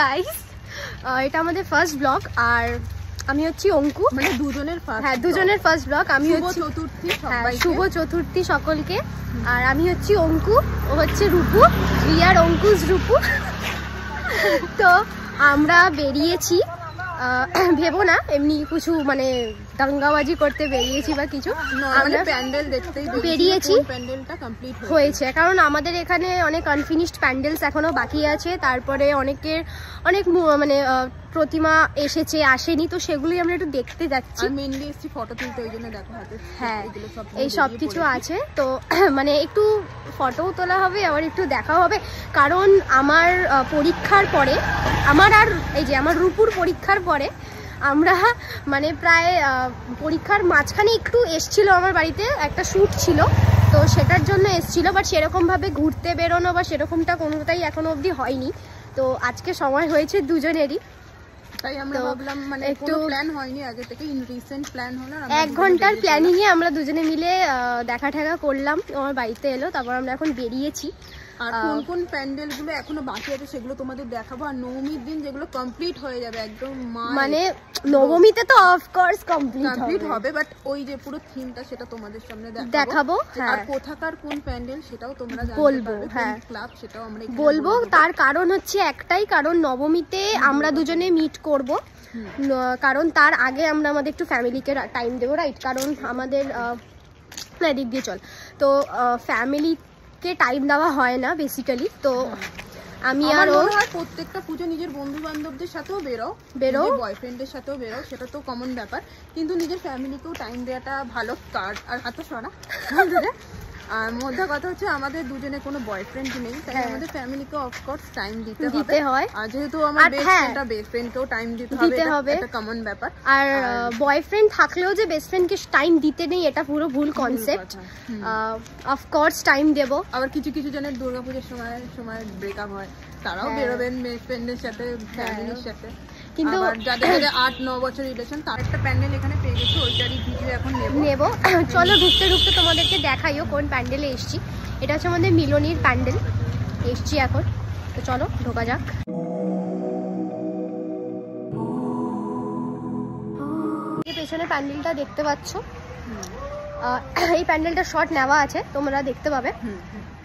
Guys, এটা আমাদের first blog. আর আমি হচ্ছি অঙ্কু, মানে দুজনের ফার্স্ট ব্লগ। আমি হচ্ছি শুভ চতুর্থী সকলকে। আর আমি হচ্ছি অঙ্কু, ও হচ্ছে রূপু, রিয়ার অঙ্কুশ রূপু। তো আমরা বেরিয়েছি, ভেবো না এমনি কিছু মানে দাঙ্গাবাজি করতে বেরিয়েছি বা কিছু, আমরা প্যান্ডেল দেখতে বেরিয়েছি। প্যান্ডেলটা কমপ্লিট হয়েছে, কারণ আমাদের এখানে অনেক আনফিনিশড প্যান্ডেলস এখনো বাকি আছে। তারপরে অনেক মানে প্রতিমা এসেছে, আসেনি, তো সেগুলোই আমরা একটু দেখতে যাচ্ছি। মেইনলি এসেছি ফটো তুলতে, ওই জন্য দেখো হাতে হ্যাঁ এই সব কিছু আছে। তো মানে একটু ফটোও তোলা হবে, আবার একটু দেখাও হবে, কারণ আমার পরীক্ষার পরে আমার রূপুর পরীক্ষার পরে আমরা মানে প্রায় পরীক্ষার মাঝখানে একটু এসছিল আমার বাড়িতে, একটা শ্যুট ছিল, তো সেটার জন্য এসছিল। বাট সেরকমভাবে ঘুরতে বেরোনো বা সেরকমটা কোনোটাই এখনো অবধি হয়নি। তো আজকে সময় হয়েছে দুজনেরই, তাই আমরা ভাবলাম মানে একটু প্ল্যান হয়নি আগে থেকে, রিসেন্ট প্ল্যান হলো। 1 ঘন্টার প্ল্যানিং এ আমরা দুজনে মিলে দেখা ঠেকা করলাম, আমার বাড়িতে এলো, তারপর আমরা এখন বেরিয়েছি। আর কোন কোন প্যান্ডেল গুলো এখনো বাকি আছে সেগুলো তোমাদের দেখাবো। আর নবমীর দিন যেগুলো কমপ্লিট হয়ে যাবে একদম, মানে নবমীতে তো অফকোর্স কমপ্লিট হবে, বাট ওই যে পুরো থিমটা সেটা তোমাদের সামনে দেখাবো। আর কোথাকার কোন প্যান্ডেল সেটাও তোমরা বলবো, হ্যাঁ ক্লাব সেটাও আমরা বলবো। তার কারণ হচ্ছে একটাই, কারণ নবমীতে আমরা দুজনে মিট করব, কারণ তার আগে আমরা আমাদের একটু ফ্যামিলিকে টাইম দেবো, রাইট? কারণ আমাদের এদিক দিয়ে চল, তো ফ্যামিলি টাইম দেওয়া হয় না বেসিক্যালি। তো আমি আর ও প্রত্যেকটা পুজো নিজের বন্ধু বান্ধবদের সাথেও বেরো বয়ফ্রেন্ডের সাথেও বেরো, সেটা তো কমন ব্যাপার, কিন্তু নিজের ফ্যামিলিকেও টাইম দেওয়াটা ভালো। কার আর হাতে শোনা আর মধ্যে কথা হচ্ছে আমাদের দুজনে কোনো বয়ফ্রেন্ড নেই, তাই আমাদের ফ্যামিলিকে অফকোর্স টাইম দিতে হয়। আর যেহেতু আমার বেস্ট ফ্রেন্ডকেও টাইম দিতে হবে, এটা কমন ব্যাপার। আর বয়ফ্রেন্ড থাকলেও যে বেস্ট ফ্রেন্ডকে টাইম দিতে নেই, এটা পুরো ভুল কনসেপ্ট। অফকোর্স টাইম দেব। আবার কিছু জনের দুর্গাপূজার সময় ব্রেকআপ হয়, তারাও বেরোবেন বেস্ট ফ্রেন্ডের সাথে, ফ্যামিলির সাথে। কিন্তু যাদের 8-9 বছর রিলেশন, তার একটা প্যান্ডেল এখানে পেয়ে গেছে, ওইটারই ভিডিও এখন নেব। চলো ঢুকতে তোমাদেরকে দেখাইও কোন প্যান্ডেলে এসছি। এটা হচ্ছে আমাদের মিলনীর প্যান্ডেল, এসছি এখন। তো চলো ঢোকা যাক। পেছনে প্যান্ডেলটা দেখতে পাচ্ছ, এই প্যান্ডেলটা শর্ট নেওয়া আছে, তোমরা দেখতে পাবে।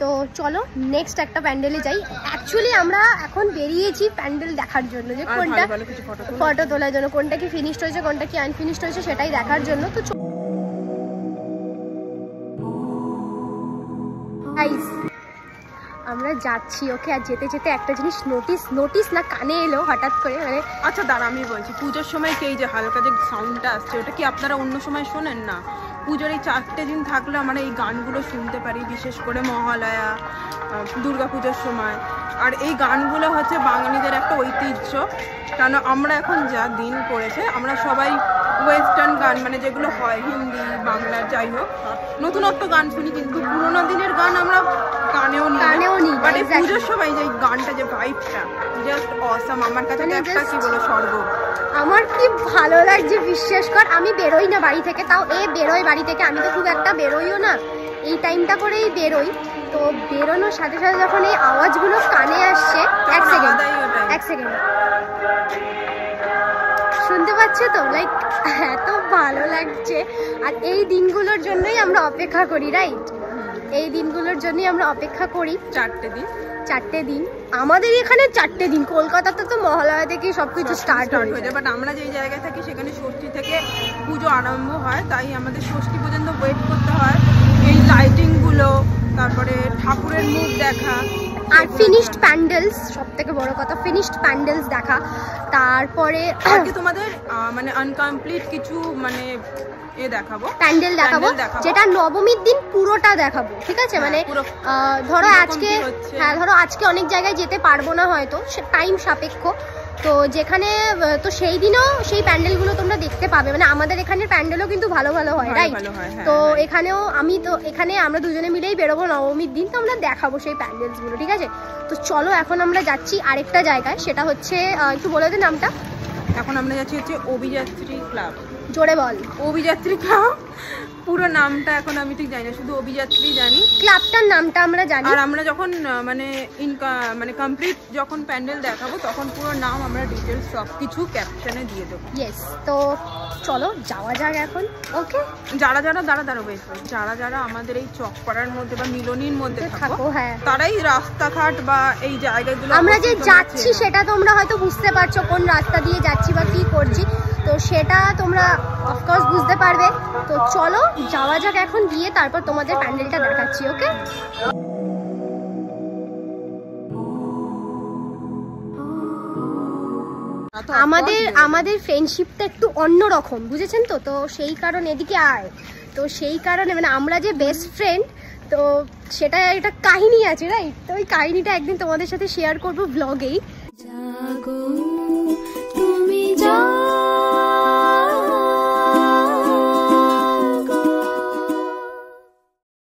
তো চলো নেক্সট একটা প্যান্ডেলে যাই। অ্যাকচুয়ালি আমরা এখন বেরিয়েছি প্যান্ডেল দেখার জন্য, যে কোনটা ফটো তোলার জন্য, কোনটা কি ফিনিশড হয়েছে কোনটা কি আনফিনিশড হয়েছে সেটাই দেখার জন্য। তো আমরা যাচ্ছি, ওকে। আর যেতে যেতে একটা জিনিস নোটিস না কানে এলো হঠাৎ করে, মানে আচ্ছা দাঁড়া আমি বলছি, পুজোর সময় কি এই যে হালকা যে সাউন্ডটা আসছে, ওটা কি আপনারা অন্য সময় শোনেন না? পুজোর এই 4টে দিন থাকলে আমরা এই গানগুলো শুনতে পারি, বিশেষ করে মহালয়া, দুর্গাপুজোর সময়। আর এই গানগুলো হচ্ছে বাঙালিদের একটা ঐতিহ্য, কারণ আমরা এখন যা দিন পড়েছে, আমরা সবাই ওয়েস্টার্ন গান, মানে যেগুলো হয় হিন্দি বাংলা যাই হোক, নতুনত্ব গান শুনি, কিন্তু পুরোনো দিনের গান আমরা কানেও নিই। বাট এই পুজোর সময় যে গানটা, যে ভাইবটা জাস্ট অসাম, আমার কাছে একটা কি বলো স্বর্গ। আমার কি ভালো লাগছে বিশ্বাস কর। আমি বেরোই না বাড়ি থেকে, তাও বেরোয় বাড়ি থেকে, আমি তো খুব একটা বেরোইও না, এই টাইমটা করেই বেরোই। তো বেরোনোর সাথে সাথে যখন এই আওয়াজগুলো কানে আসছে, এক সেকেন্ড শুনতে পাচ্ছ তো, লাইক এত ভালো লাগছে। আর এই দিনগুলোর জন্যই আমরা অপেক্ষা করি, রাইট? এই দিনগুলোর জন্যই আমরা অপেক্ষা করি। 4টে দিন আমাদের এখানে, 4টে দিন। কলকাতাতে তো মহালয়া থেকে সবকিছু স্টার্ট হয়ে যায়, বাট আমরা যেই জায়গায় থাকি সেখানে ষষ্ঠী থেকে পুজো আরম্ভ হয়, তাই আমাদের ষষ্ঠী পর্যন্ত ওয়েট করতে হয়। এই লাইটিং গুলো, তারপরে ঠাকুরের মুখ দেখা, আর ফিনিশড প্যান্ডেলস, সব থেকে বড় কথা ফিনিশড প্যান্ডেলস দেখা। তারপরে তোমাদের মানে আনকমপ্লিট কিছু মানে প্যান্ডেল দেখাবো, যেটা নবমীর দিন পুরোটা দেখাবো, ঠিক আছে? মানে ধরো আজকে অনেক জায়গায় যেতে পারবো না হয়তো, টাইম সাপেক্ষ, তো যেখানে তো সেই দিনও সেই প্যান্ডেলগুলো তোমরা দেখতে পাবে। মানে আমাদের এখানের প্যান্ডেলও কিন্তু ভালো হয়, রাইট? তো এখানেও এখানে আমরা দুজনে মিলেই বেরোবো নবমীর দিন, তো আমরা দেখাবো সেই প্যান্ডেলসগুলো, ঠিক আছে? তো চলো এখন আমরা যাচ্ছি আরেকটা জায়গায়, সেটা হচ্ছে একটু বলে দে নামটা। এখন আমরা যাচ্ছি হচ্ছে অভিযাত্রী ক্লাব। জোরে বল। অভিযাত্রী ক্লাব পুরো নামটা এখন আমি ঠিক জানি না, শুধু অভিযাত্রী জানি, ক্লাবটার নামটা আমরা জানি। আর আমরা যখন মানে কমপ্লিট যখন প্যান্ডেল দেখাবো তখন পুরো নাম আমরা ডিটেলস সবকিছু ক্যাপশনে দিয়ে দেবো। ইয়েস, তো চলো যাওয়া যাক এখন। ওকে, যারা যারা আমাদের এই চকপাড়ার মধ্যে বা মিলনীর মধ্যে থাকো, হ্যাঁ, তারাই রাস্তাঘাট বা এই জায়গাগুলো আমরা যে যাচ্ছি সেটা তোমরা হয়তো বুঝতে পারছো কোন রাস্তা দিয়ে যাচ্ছি বা কি করছি, তো সেটা তোমরা অফকোর্স বুঝতে পারবে। তো চলো যাওয়া যাক এখন, গিয়ে তারপর তোমাদের প্যান্ডেলটা দেখাচ্ছি। ওকে, আমাদের ফ্রেন্ডশিপটা একটু অন্যরকম, বুঝেছেন তো? তো সেই কারণে এদিকে আয়, তো সেই কারণে মানে আমরা যে বেস্ট ফ্রেন্ড, তো সেটা একটা কাহিনী আছে, রাইট? তো ওই কাহিনীটা একদিন তোমাদের সাথে শেয়ার করবো ব্লগেই।